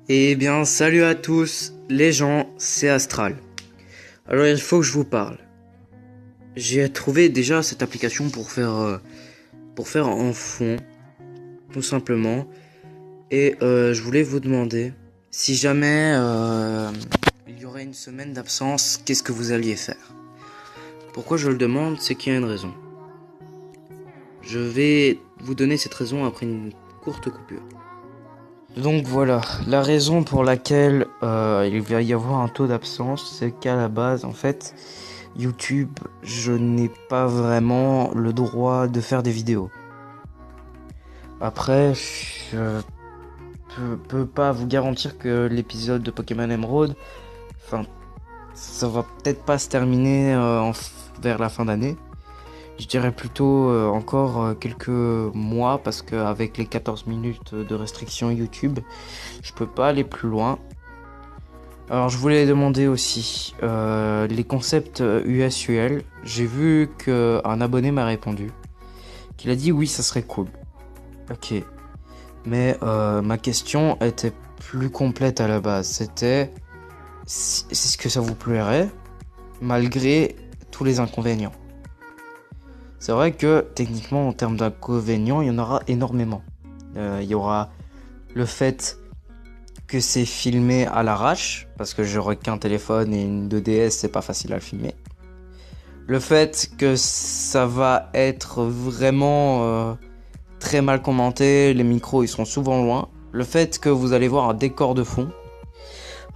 Eh bien, salut à tous, les gens, c'est Astral. Alors, il faut que je vous parle. J'ai trouvé déjà cette application pour faire en fond, tout simplement. Et je voulais vous demander si jamais il y aurait une semaine d'absence, qu'est-ce que vous alliez faire? Pourquoi je le demande, c'est qu'il y a une raison. Je vais vous donner cette raison après une courte coupure. Donc voilà, la raison pour laquelle il va y avoir un taux d'absence, c'est qu'à la base, en fait, YouTube, je n'ai pas vraiment le droit de faire des vidéos. Après, je peux pas vous garantir que l'épisode de Pokémon Emerald, enfin, ça va peut-être pas se terminer vers la fin d'année. Je dirais plutôt encore quelques mois parce qu'avec les 14 minutes de restriction YouTube, je peux pas aller plus loin. Alors je voulais demander aussi les concepts USUL. J'ai vu qu'un abonné m'a répondu, qu'il a dit oui ça serait cool. Ok, mais ma question était plus complète à la base. C'était est-ce que ça vous plairait malgré tous les inconvénients? C'est vrai que techniquement en termes d'inconvénients il y en aura énormément. Il y aura le fait que c'est filmé à l'arrache, parce que j'aurais qu'un téléphone et une 2DS, c'est pas facile à le filmer. Le fait que ça va être vraiment très mal commenté, les micros ils seront souvent loin. Le fait que vous allez voir un décor de fond,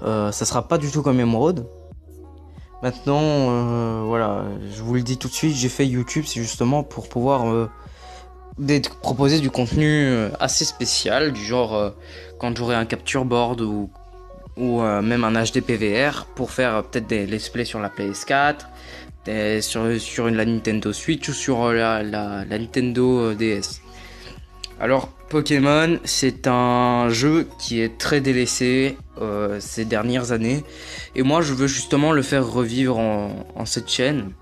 ça sera pas du tout comme Emerald. Maintenant, voilà, je vous le dis tout de suite, j'ai fait YouTube, c'est justement pour pouvoir proposer du contenu assez spécial, du genre quand j'aurai un capture board ou même un HD PVR pour faire peut-être des let's play sur la PS4, sur la Nintendo Switch ou sur la Nintendo DS. Alors Pokémon, c'est un jeu qui est très délaissé ces dernières années et moi je veux justement le faire revivre en cette chaîne.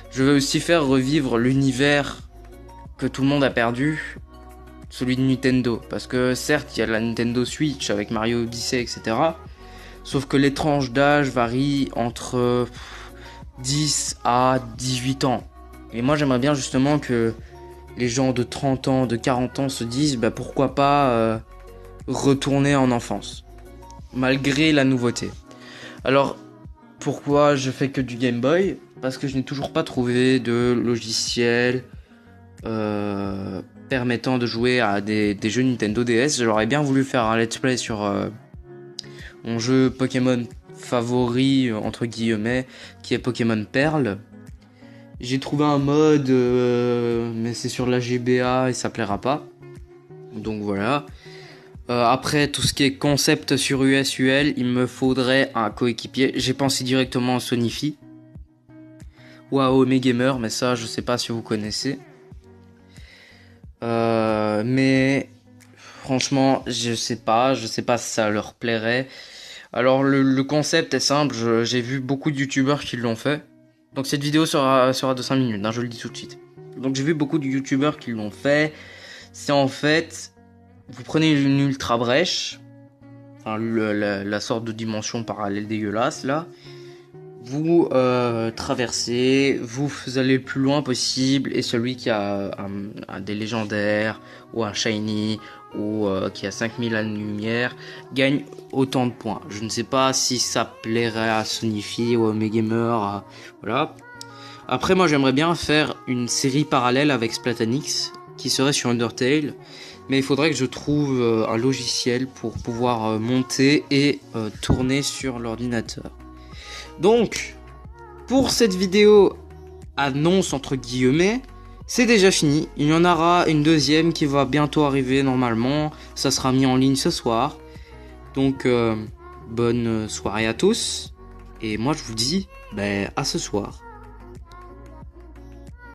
Je veux aussi faire revivre l'univers que tout le monde a perdu, celui de Nintendo, parce que certes il y a la Nintendo Switch avec Mario Odyssey etc, sauf que les tranches d'âge varient entre 10 à 18 ans, et moi j'aimerais bien justement que les gens de 30 ans, de 40 ans se disent bah pourquoi pas retourner en enfance malgré la nouveauté. Alors pourquoi je fais que du Game Boy? Parce que je n'ai toujours pas trouvé de logiciel permettant de jouer à des jeux Nintendo DS. J'aurais bien voulu faire un let's play sur mon jeu Pokémon favori entre guillemets, qui est Pokémon Perle. J'ai trouvé un mode mais c'est sur la GBA et ça plaira pas, donc voilà. Après tout ce qui est concept sur USUL, il me faudrait un coéquipier. J'ai pensé directement à Sonifi ou à Omegamer, mais ça je sais pas si vous connaissez. Mais franchement, je sais pas si ça leur plairait. Alors le concept est simple, j'ai vu beaucoup de youtubeurs qui l'ont fait. Donc cette vidéo sera de 5 minutes, hein, je le dis tout de suite. Donc j'ai vu beaucoup de youtubeurs qui l'ont fait. C'est en fait, vous prenez une ultra brèche, enfin la sorte de dimension parallèle dégueulasse là. Vous traversez, vous allez le plus loin possible, et celui qui a des légendaires ou un shiny ou qui a 5000 années-lumière gagne autant de points. Je ne sais pas si ça plairait à Sonifi ou à Megamer, voilà. Après moi j'aimerais bien faire une série parallèle avec Splatanix qui serait sur Undertale, mais il faudrait que je trouve un logiciel pour pouvoir monter et tourner sur l'ordinateur. Donc, pour cette vidéo annonce entre guillemets, c'est déjà fini. Il y en aura une deuxième qui va bientôt arriver normalement. Ça sera mis en ligne ce soir. Donc, bonne soirée à tous. Et moi je vous dis, à ce soir.